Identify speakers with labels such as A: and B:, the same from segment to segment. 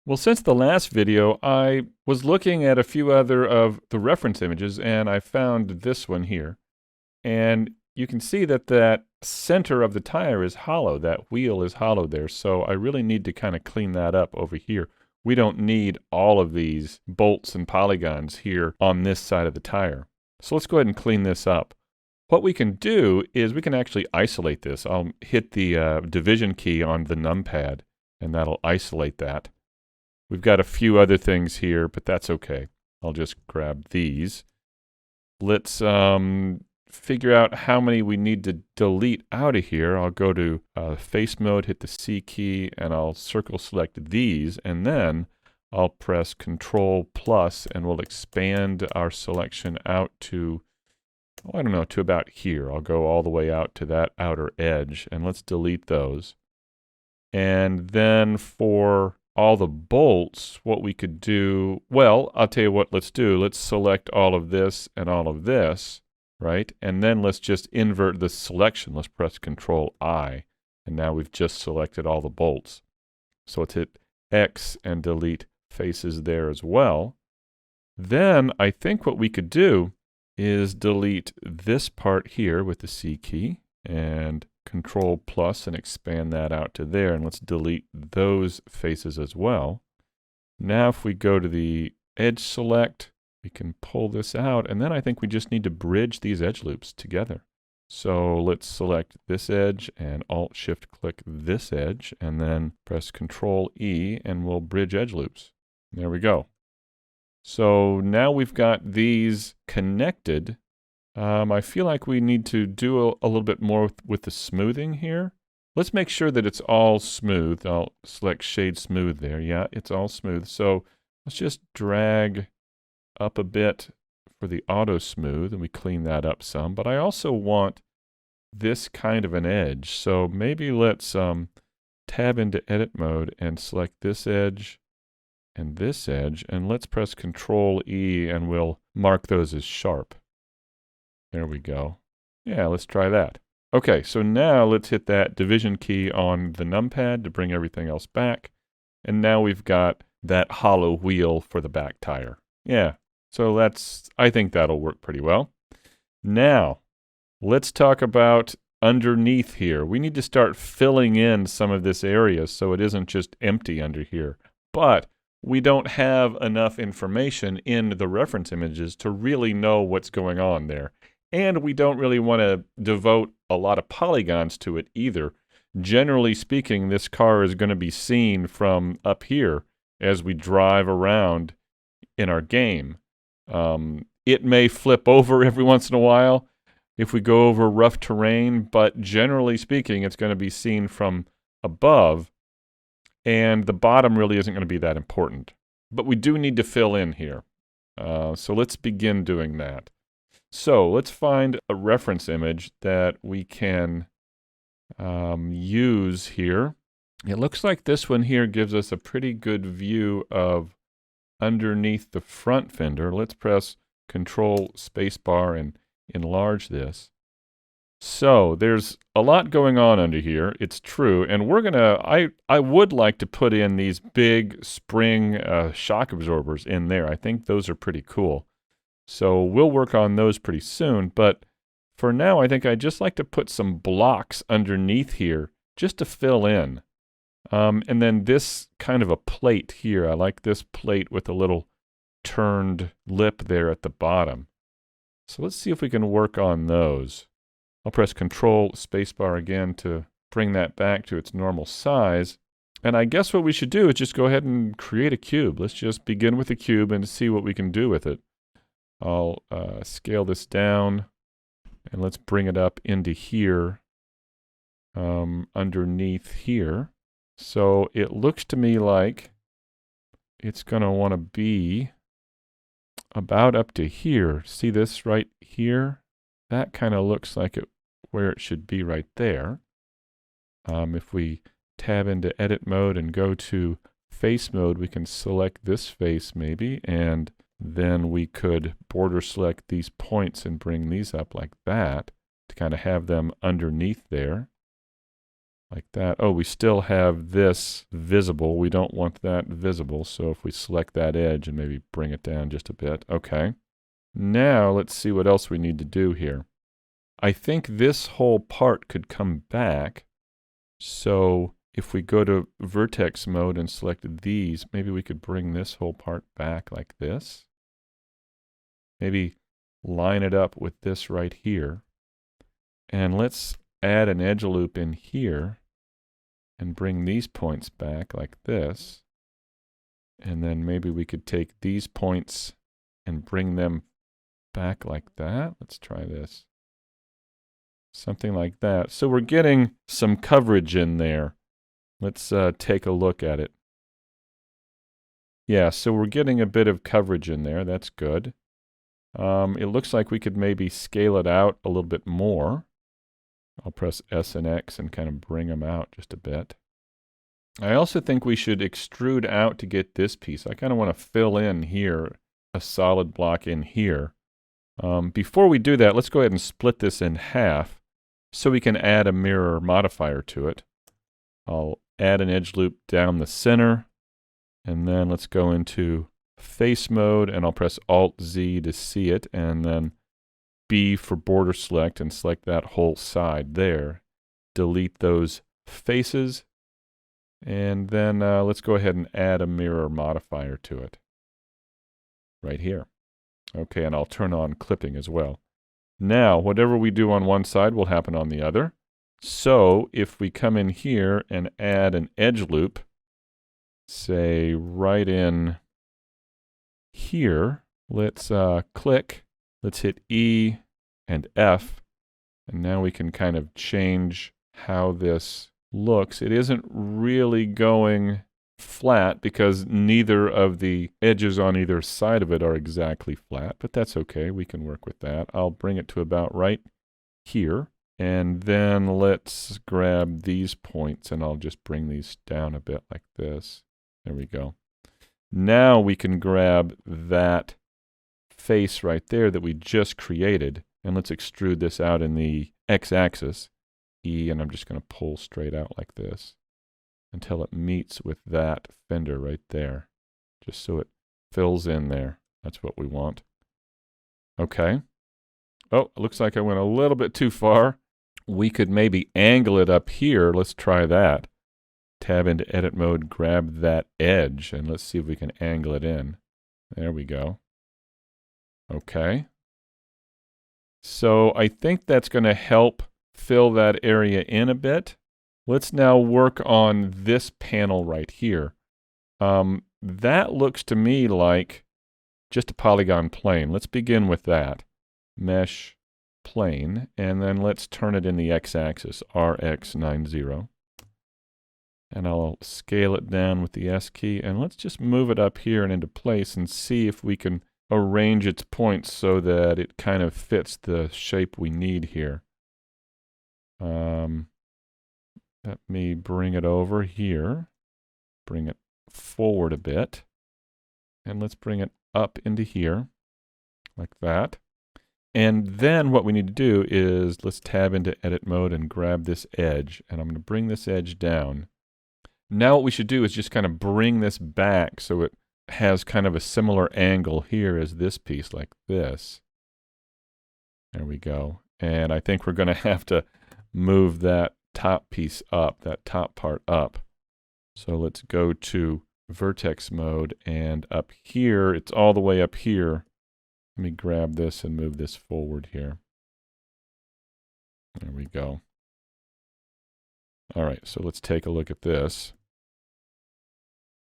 A: Well, since the last video, I was looking at a few other of the reference images, and I found this one here. And you can see that that center of the tire is hollow. That wheel is hollow there. So I really need to kind of clean that up over here. We don't need all of these bolts and polygons here on this side of the tire. So let's go ahead and clean this up. What we can do is we can actually isolate this. I'll hit the division key on the numpad, and that'll isolate that. We've got a few other things here, but that's okay. I'll just grab these. Let's figure out how many we need to delete out of here. I'll go to face mode, hit the C key, and I'll circle select these, and then I'll press Control plus, and we'll expand our selection out to, I don't know, to about here. I'll go all the way out to that outer edge, and let's delete those. And then for all the bolts, what we could do, well, I'll tell you what let's do. Let's select all of this and all of this, right? And then let's just invert the selection. Let's press Control I, and now we've just selected all the bolts. So let's hit X and delete faces there as well. Then I think what we could do is delete this part here with the C key and Control plus and expand that out to there, and let's delete those faces as well. Now if we go to the edge select, we can pull this out, and then I think we just need to bridge these edge loops together. So let's select this edge and Alt-Shift click this edge, and then press Control E, and we'll bridge edge loops. There we go. So now we've got these connected. I feel like we need to do a little bit more with the smoothing here. Let's make sure that it's all smooth. I'll select Shade Smooth there. Yeah, it's all smooth. So let's just drag up a bit for the auto smooth, and we clean that up some. But I also want this kind of an edge. So maybe let's tab into Edit mode and select this edge and this edge, and let's press Control E, and we'll mark those as sharp. There we go. Yeah, let's try that. Okay, so now let's hit that division key on the numpad to bring everything else back. And now we've got that hollow wheel for the back tire. Yeah, so I think that'll work pretty well. Now, let's talk about underneath here. We need to start filling in some of this area so it isn't just empty under here. But we don't have enough information in the reference images to really know what's going on there. And we don't really want to devote a lot of polygons to it either. Generally speaking, this car is going to be seen from up here as we drive around in our game. It may flip over every once in a while if we go over rough terrain, but generally speaking, it's going to be seen from above, and the bottom really isn't going to be that important. But we do need to fill in here. So let's begin doing that. So let's find a reference image that we can use here. It looks like this one here gives us a pretty good view of underneath the front fender. Let's press Control Spacebar and enlarge this. So there's a lot going on under here. It's true. And we're going to, I would like to put in these big spring shock absorbers in there. I think those are pretty cool. So we'll work on those pretty soon, but for now I think I'd just like to put some blocks underneath here just to fill in. And then this kind of a plate here, I like this plate with a little turned lip there at the bottom. So let's see if we can work on those. I'll press Control Spacebar again to bring that back to its normal size. And I guess what we should do is just go ahead and create a cube. Let's just begin with a cube and see what we can do with it. I'll scale this down, and let's bring it up into here, underneath here. So it looks to me like it's going to want to be about up to here. See this right here? That kind of looks like where it should be right there. If we tab into Edit mode and go to Face mode, we can select this face maybe, and then we could border select these points and bring these up like that to kind of have them underneath there. like that. Oh, we still have this visible. We don't want that visible. So if we select that edge and maybe bring it down just a bit. Okay. Now let's see what else we need to do here. I think this whole part could come back. So if we go to vertex mode and select these, maybe we could bring this whole part back like this. Maybe line it up with this right here. And let's add an edge loop in here and bring these points back like this. And then maybe we could take these points and bring them back like that. Let's try this. Something like that. So we're getting some coverage in there. Let's take a look at it. Yeah, so we're getting a bit of coverage in there. That's good. It looks like we could maybe scale it out a little bit more. I'll press S and X and kind of bring them out just a bit. I also think we should extrude out to get this piece. I kind of want to fill in here, a solid block in here. Before we do that, let's go ahead and split this in half so we can add a mirror modifier to it. I'll add an edge loop down the center, and then let's go into face mode, and I'll press Alt-Z to see it, and then B for border select, and select that whole side there. Delete those faces, and then let's go ahead and add a mirror modifier to it. Right here. Okay, and I'll turn on clipping as well. Now, whatever we do on one side will happen on the other. So, if we come in here and add an edge loop, say right in here, let's click, let's hit E and F, and now we can kind of change how this looks. It isn't really going flat because neither of the edges on either side of it are exactly flat, but that's okay. We can work with that. I'll bring it to about right here, and then let's grab these points, and I'll just bring these down a bit like this. There we go. Now we can grab that face right there that we just created, and let's extrude this out in the x-axis, E, and I'm just going to pull straight out like this until it meets with that fender right there, just so it fills in there. That's what we want. Okay. Oh, it looks like I went a little bit too far. We could maybe angle it up here. Let's try that. Tab into edit mode, grab that edge, and let's see if we can angle it in. There we go. Okay. So I think that's going to help fill that area in a bit. Let's now work on this panel right here. That looks to me like just a polygon plane. Let's begin with that. Mesh plane, and then let's turn it in the x-axis, RX90. And I'll scale it down with the S key, and let's just move it up here and into place and see if we can arrange its points so that it kind of fits the shape we need here. Let me bring it over here, bring it forward a bit, and let's bring it up into here, like that. And then what we need to do is let's tab into edit mode and grab this edge, and I'm going to bring this edge down. Now what we should do is just kind of bring this back so it has kind of a similar angle here as this piece, like this. There we go. And I think we're going to have to move that top piece up, that top part up. So let's go to vertex mode, and up here, it's all the way up here. Let me grab this and move this forward here. There we go. All right, so let's take a look at this.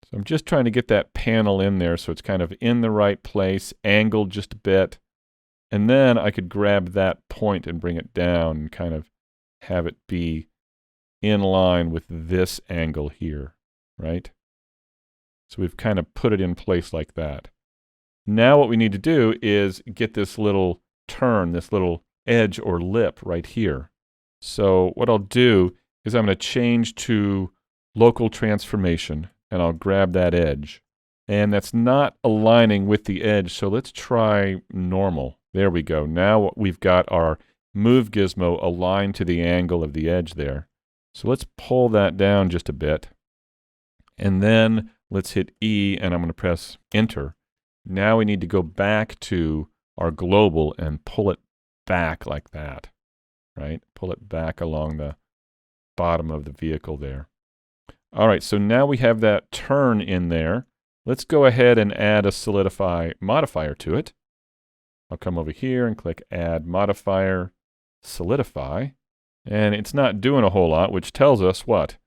A: So I'm just trying to get that panel in there so it's kind of in the right place, angled just a bit. And then I could grab that point and bring it down and kind of have it be in line with this angle here, right? So we've kind of put it in place like that. Now what we need to do is get this little turn, this little edge or lip right here. So what I'll do is I'm going to change to local transformation, and I'll grab that edge. And that's not aligning with the edge, so let's try normal. There we go. Now we've got our move gizmo aligned to the angle of the edge there. So let's pull that down just a bit. And then let's hit E, and I'm going to press Enter. Now we need to go back to our global and pull it back like that, right? Pull it back along the bottom of the vehicle there. All right, so now we have that turn in there. Let's go ahead and add a solidify modifier to it. I'll come over here and click Add Modifier, Solidify. And it's not doing a whole lot, which tells us what?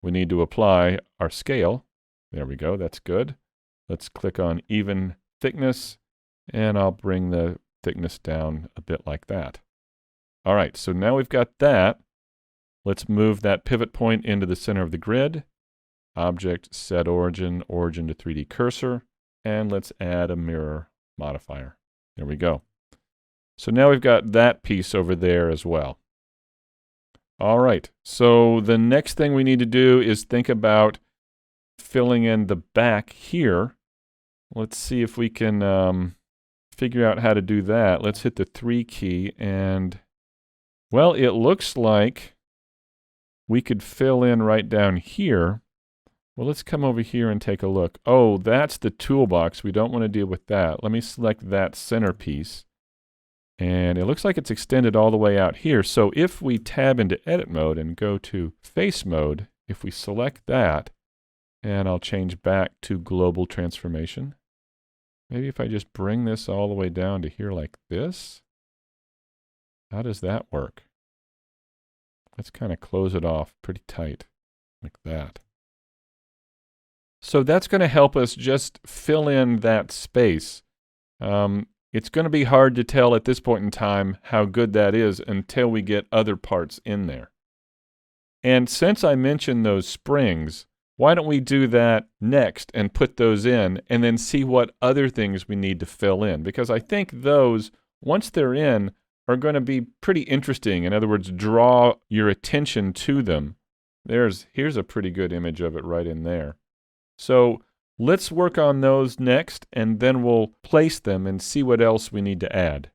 A: We need to apply our scale. There we go, that's good. Let's click on Even Thickness, and I'll bring the thickness down a bit like that. All right, so now we've got that. Let's move that pivot point into the center of the grid. Object, Set Origin, Origin to 3D Cursor, and let's add a Mirror modifier. There we go. So now we've got that piece over there as well. All right, so the next thing we need to do is think about filling in the back here. Let's see if we can figure out how to do that. Let's hit the 3 key, and, well, it looks like we could fill in right down here. Well, let's come over here and take a look. Oh, that's the toolbox. We don't want to deal with that. Let me select that centerpiece. And it looks like it's extended all the way out here. So if we tab into edit mode and go to face mode, if we select that, and I'll change back to global transformation. Maybe if I just bring this all the way down to here like this. How does that work? Let's kind of close it off pretty tight, like that. So that's going to help us just fill in that space. It's going to be hard to tell at this point in time how good that is until we get other parts in there. And since I mentioned those springs, why don't we do that next and put those in and then see what other things we need to fill in? Because I think those, once they're in, are going to be pretty interesting. In other words, draw your attention to them. Here's a pretty good image of it right in there. So let's work on those next, and then we'll place them and see what else we need to add.